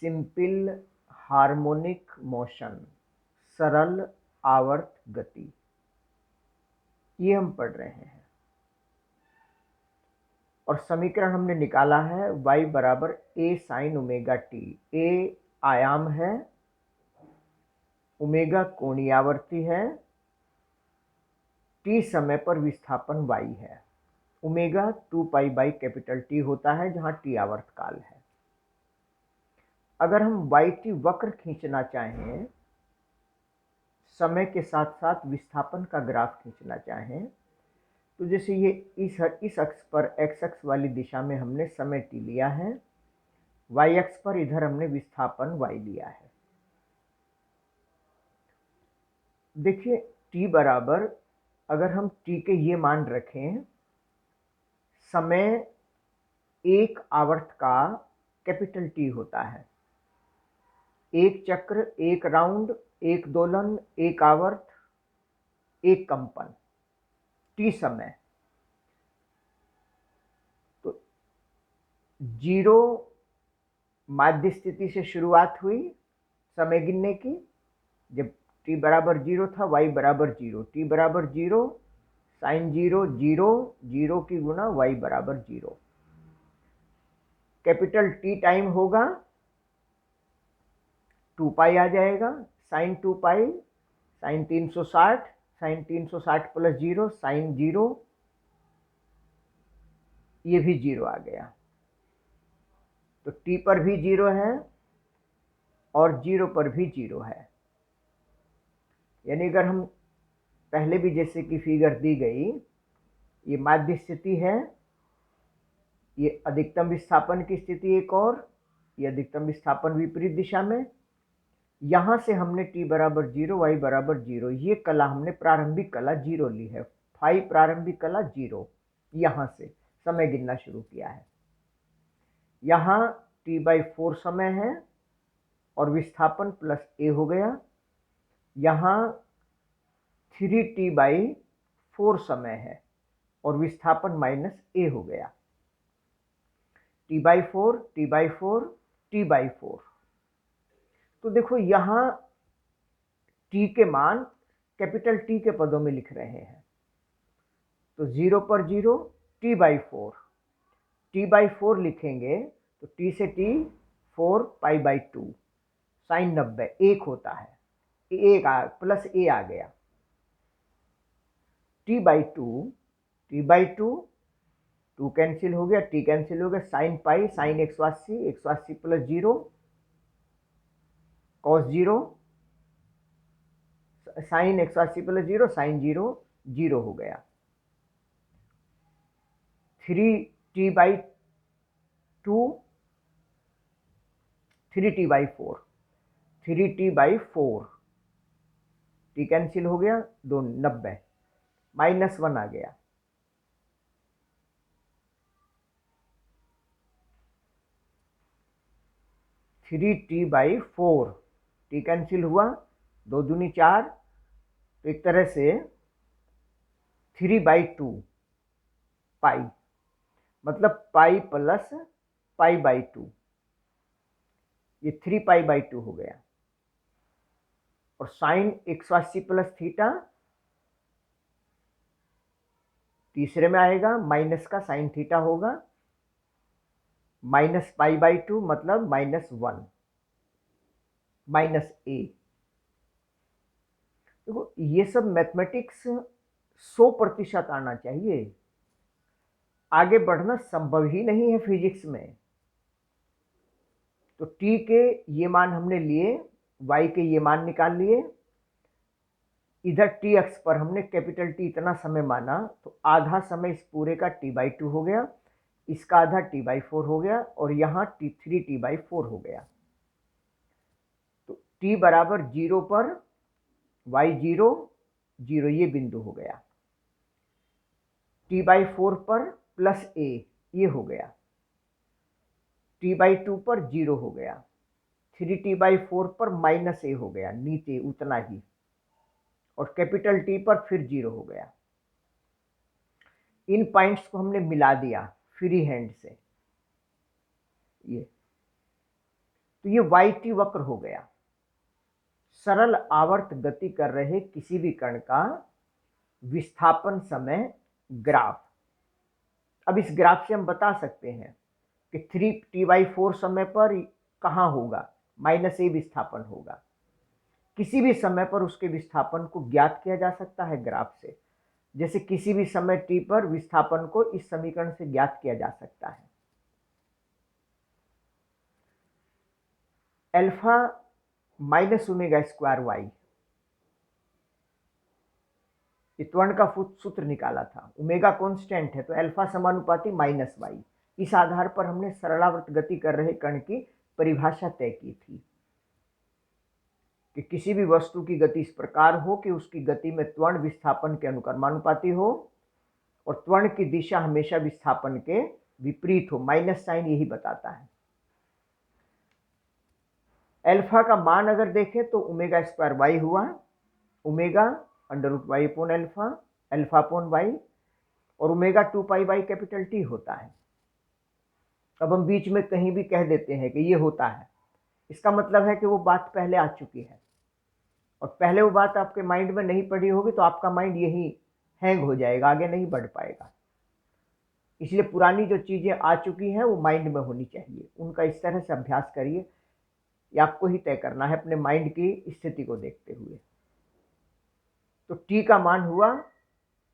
Simple harmonic motion, सरल आवर्त गति, ये हम पढ़ रहे हैं। और समीकरण हमने निकाला है y बराबर a sign omega T. a आयाम है, ओमेगा कोणीय आवर्ती है, t समय पर विस्थापन y है। Omega 2 pi by capital T होता है जहां t आवर्त काल है। अगर हम yt वक्र खींचना चाहें, समय के साथ साथ विस्थापन का ग्राफ खींचना चाहें, तो जैसे ये इस अक्ष पर x अक्ष वाली दिशा में हमने समय t लिया है, y अक्ष पर इधर हमने विस्थापन y लिया है। देखिए t बराबर, अगर हम t के ये मान रखें, समय एक आवर्त का कैपिटल T होता है। एक चक्र, एक राउंड, एक दोलन, एक आवर्त, एक कंपन, T समय। तो 0 माध्य स्थिति से शुरुआत हुई समय गिनने की, जब t बराबर 0 था, y बराबर 0, t बराबर 0, साइन 0 0, 0 की गुना y बराबर 0। कैपिटल T टाइम होगा, 2 पाई आ जाएगा, साइन 2 पाई, साइन 360, साइन 360 प्लस 0, साइन 0, ये भी 0 आ गया। तो t पर भी 0 है और 0 पर भी 0 है। यानी अगर हम पहले भी जैसे कि फिगर दी गई, ये माध्य स्थिति है, ये अधिकतम विस्थापन की स्थिति एक और, ये अधिकतम विस्थापन विपरीत दिशा में। यहां से हमने t बराबर 0, y बराबर 0, ये कला हमने प्रारंभिक कला 0 ली है। फाई प्रारंभिक कला 0, यहां से समय गिनना शुरू किया है। यहां t/4 समय है और विस्थापन प्लस a हो गया। यहां 3t/4 समय है और विस्थापन माइनस a हो गया। t/4, t/4, t/4। तो देखो यहां t के मान कैपिटल T के पदों में लिख रहे हैं। तो 0 पर 0, t/4, t/4 लिखेंगे तो t से t 4 पाई/2, साइन 90, 1 होता है, एक प्लस a आ गया। t/2, t/2, 2 कैंसिल हो गया, t कैंसिल हो गया, sine pi, sine 180, 180 plus 0, cos 0, sine 180 plus 0, sine 0, 0 हो गया। 3t/2, 3t/4, 3t/4, t cancel हो गया, 2 90, -1 आ गया। थ्री t/4, t कैंसिल हुआ, 2 दूनी 4, तो एक तरह से 3/2 पाई, मतलब पाई प्लस पाई/2, ये 3 पाई/2 हो गया। और साइन 180 प्लस थीटा तीसरे में आएगा, माइनस का साइन थीटा होगा, माइनस पाई/2 मतलब -1, -a। देखो ये सब मैथमेटिक्स 100% आना चाहिए, आगे बढ़ना संभव ही नहीं है फिजिक्स में। तो t के ये मान हमने लिए, y के ये मान निकाल लिए, इधर t अक्ष पर हमने कैपिटल T इतना समय माना, तो आधा समय इस पूरे का t/2 हो गया, इसका आधा t/4 हो गया, और यहाँ 3t/4 हो गया। तो t बराबर 0 पर y 0, 0 ये बिंदु हो गया। t/4 पर प्लस a ये हो गया, t/2 पर 0 हो गया, 3t/4 पर माइनस a हो गया, नीचे उतना ही, और कैपिटल T पर फिर 0 हो गया। इन पॉइंट्स को हमने मिला दिया फ्री हैंड से, ये तो ये YT वक्र हो गया, सरल आवर्त गति कर रहे किसी भी कण का विस्थापन समय ग्राफ। अब इस ग्राफ से हम बता सकते हैं कि 3T/4 समय पर कहाँ होगा, -a विस्थापन होगा। किसी भी समय पर उसके विस्थापन को ज्ञात किया जा सकता है ग्राफ से। जैसे किसी भी समय t पर विस्थापन को इस समीकरण से ज्ञात किया जा सकता है। Alpha minus omega square Y, त्वरण का सूत्र निकाला था। ओमेगा कांस्टेंट है तो अल्फा समानुपाती माइनस वाई। इस आधार पर हमने सरलावर्त गति कर रहे कण की परिभाषा तय की थी कि किसी भी वस्तु की गति इस प्रकार हो कि उसकी गति में त्वरण विस्थापन के अनुक्रमानुपाती हो और त्वरण की दिशा हमेशा विस्थापन के विपरीत हो। माइनस साइन यही बताता है। अल्फा का मान अगर देखें तो ओमेगा स्क्वायर वाई हुआ, omega √y upon alpha, alpha upon Y, और ओमेगा 2π/, कैपिटल T होता है। अब हम बीच में कहीं भी कह देते हैं कि ये होता है, इसका मतलब है कि वो बात पहले आ चुकी है और पहले वो बात आपके माइंड में नहीं पड़ी होगी तो आपका माइंड यही हैंग हो जाएगा, आगे नहीं बढ़ पाएगा। इसलिए पुरानी जो चीज़ें आ चुकी हैं वो माइंड में होनी चाहिए, उनका इस तरह से अभ्यास करिए। ये आपको ही तय करना है अपने माइंड की स्थिति को देखते हुए। तो T का मान हुआ,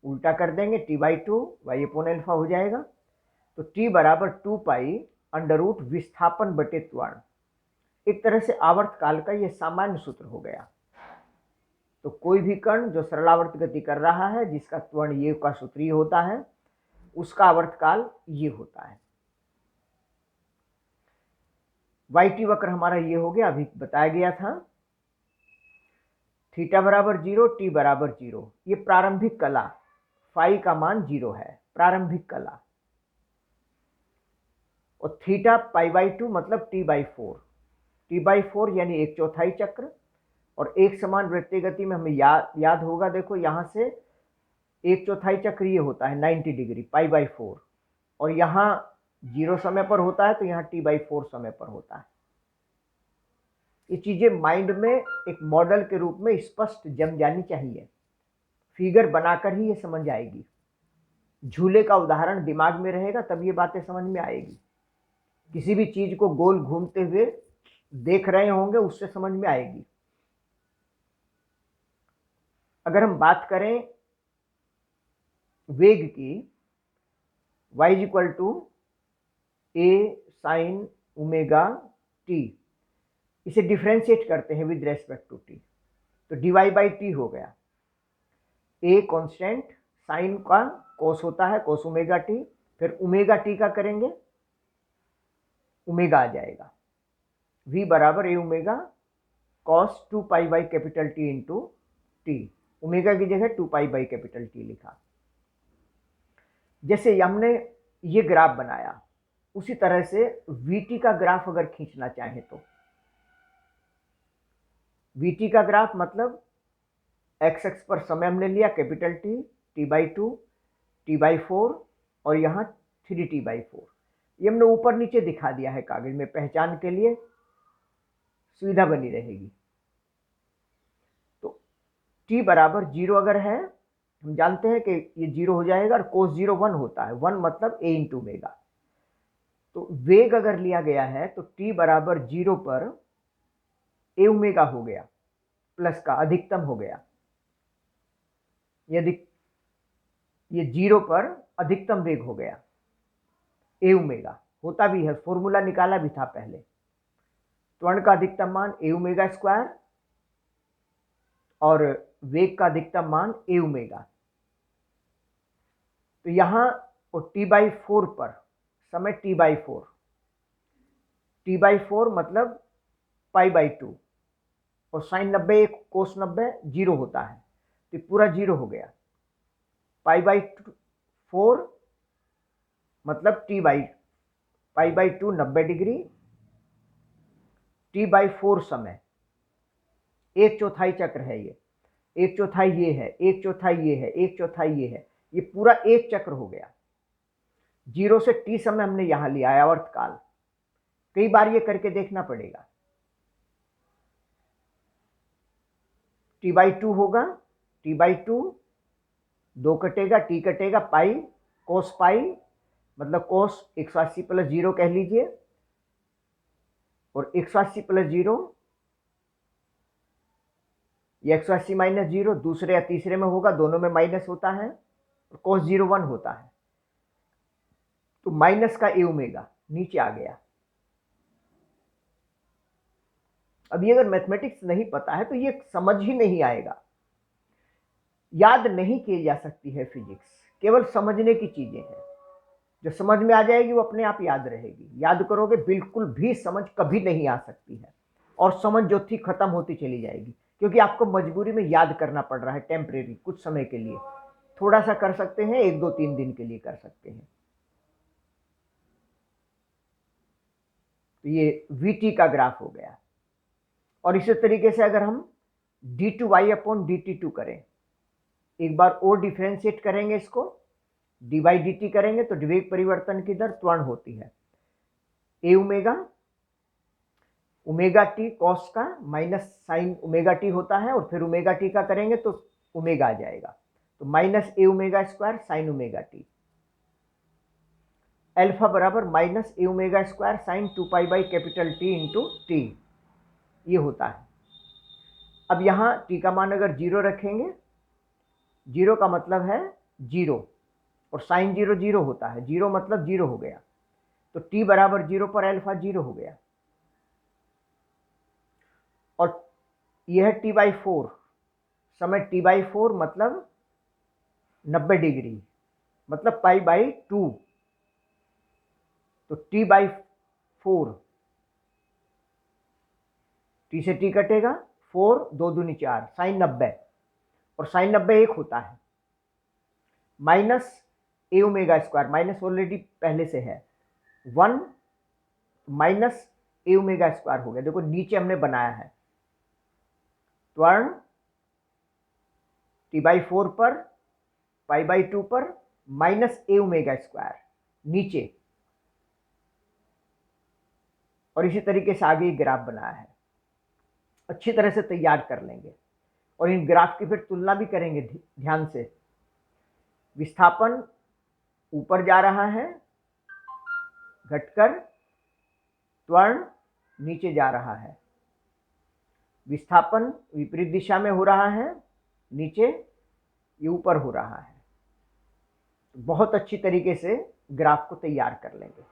उल्टा कर देंगे, T/2 y अपॉन अल्फा हो जाएगा। तो T बराबर 2π विस्थापन बटे त्वरण। एक तरह से आवर्त काल का ये सामान्य सूत्र हो गया। तो कोई भी कण जो सरलावर्त गति कर रहा है, जिसका त्वरण ये का सूत्र ये होता है, उसका आवर्त काल ये होता है। YT वक्र हमारा ये हो गया, अभी बताया गया था। थीटा बराबर 0, T बराबर 0, ये प्रारंभिक कला, फाई का मान 0 है, प्रारंभिक कला। और थीटा π/2 मतलब T/4, T/4 यानी 1/4 चक्र। और एक समान वृत्तीय गति में हमें याद होगा, देखो यहाँ से 1/4 चक्र ये होता है 90 डिग्री π/4, और यहाँ 0 समय पर होता है तो यहाँ T/4 समय पर होता है। ये चीजें माइंड में एक मॉडल के रूप में स्पष्ट जम जानी चाहिए, फिगर बनाकर ही ये समझ आएगी। झूले का उदाहरण दिमाग में रहेगा तब ये बातें समझ में आएगी। किसी भी चीज को गोल घूमते हुए देख रहे होंगे उससे समझ में आएगी। अगर हम बात करें वेग की, y = a sin omega t, इसे डिफ्रेंशिएट करते हैं विद रेस्पेक्ट टू t, तो dy/t हो गया। a कांस्टेंट, साइन का कोस होता है कोस ओमेगा t, फिर ओमेगा t का करेंगे, ओमेगा आ जाएगा। v बराबर a omega cos 2π/, capital T into t। Omega की जगह 2π/, कैपिटल T लिखा। जैसे हमने ये ग्राफ बनाया, उसी तरह से VT का ग्राफ अगर खींचना चाहें तो VT का ग्राफ मतलब x अक्ष पर समय हमने लिया कैपिटल T, T/2, T/4 और यहाँ 3T/4। ये हमने ऊपर नीचे दिखा दिया है कागज में, पहचान के लिए सुविधा बनी रहेगी। तो T बराबर 0 अगर है, हम जानते हैं कि ये 0 हो जाएगा, और cos 0 1 होता है, 1 मतलब a इंटू ओमेगा। तो वेग अगर लिया गया है तो T बराबर 0 पर a ओमेगा हो गया, प्लस का अधिकतम हो गया। यदि ये 0 पर अधिकतम वेग हो गया, a ओमेगा होता भी है, फॉर्मूला निकाला भी था पहले। त्वरण का अधिकतम मान a ओमेगा स्क्वायर और वेग का अधिकतम मान a ओमेगा। तो यहाँ T/4 पर समय T/4, T/4 मतलब π/2, और साइन 90 कोस 90 0 होता है, तो पूरा 0 हो गया। π/4 मतलब π/2 90 डिग्री, T/4 समय 1/4 चक्र है, ये 1/4 ये है, 1/4 ये है, 1/4 ये है, ये पूरा एक चक्र हो गया। 0 से T समय हमने यहां लिया है आवर्त काल, कई बार ये करके देखना पड़ेगा। t/2 होगा, t/2 2 कटेगा, t कटेगा, पाई कोस पाई मतलब कोस 180 + 0 कह लीजिए, और 180 + 0 ये 180 - 0 दूसरे या तीसरे में होगा, दोनों में माइनस होता है, और cos 0 1 होता है, तो माइनस का a ओमेगा नीचे आ गया। अब ये अगर मैथमेटिक्स नहीं पता है तो ये समझ ही नहीं आएगा, याद नहीं की जा सकती है फिजिक्स, केवल समझने की चीजें हैं। जो समझ में आ जाएगी वो अपने आप याद रहेगी, याद करोगे बिल्कुल भी समझ कभी नहीं आ सकती है, और समझ जो थी खत्म होती चली जाएगी, क्योंकि आपको मजबूरी में याद करना पड़ रहा है, टेम्परेरी कुछ समय के लिए। थोड़ा सा कर सकते हैं, 1 2 3 दिन के लिए कर सकते हैं। तो ये VT का ग्राफ हो गया। और इसी तरीके से अगर हम d2y/dt2 करें, एक बार और डिफ्रेंशिएट करेंगे इसको, dy/dt करेंगे तो विवेक परिवर्तन की दर त्वरण होती है a omega, omega T cos का माइनस साइन ओमेगा टी होता है, और फिर ओमेगा टी का करेंगे तो ओमेगा आ जाएगा, तो minus a omega square sine omega t, alpha बराबर minus a omega square sine 2π/T into t, ये होता है। अब यहाँ t का मान अगर 0 रखेंगे, 0 का मतलब है 0, और साइन 0 0 होता है, 0 मतलब 0 हो गया, तो t बराबर 0 पर अल्फा 0 हो गया, और यह है t/4, समय t/4 मतलब 90 डिग्री, मतलब π/2, तो t/4, t से t कटेगा, 4 2 दूनी 4, साइन 90, और साइन 90 1 होता है, minus a omega square, minus already पहले से है, 1 माइनस a ओमेगा स्क्वायर हो गया, देखो नीचे हमने बनाया है, त्वरण t/4 पर π/2 पर माइनस a ओमेगा स्क्वायर नीचे, और इसी तरीके से आगे ग्राफ बनाया है, अच्छी तरह से तैयार कर लेंगे, और इन ग्राफ की फिर तुलना भी करेंगे ध्यान से। विस्थापन ऊपर जा रहा है घटकर, त्वरण नीचे जा रहा है, विस्थापन विपरीत दिशा में हो रहा है नीचे, ये ऊपर हो रहा है। बहुत अच्छी तरीके से ग्राफ को तैयार कर लेंगे।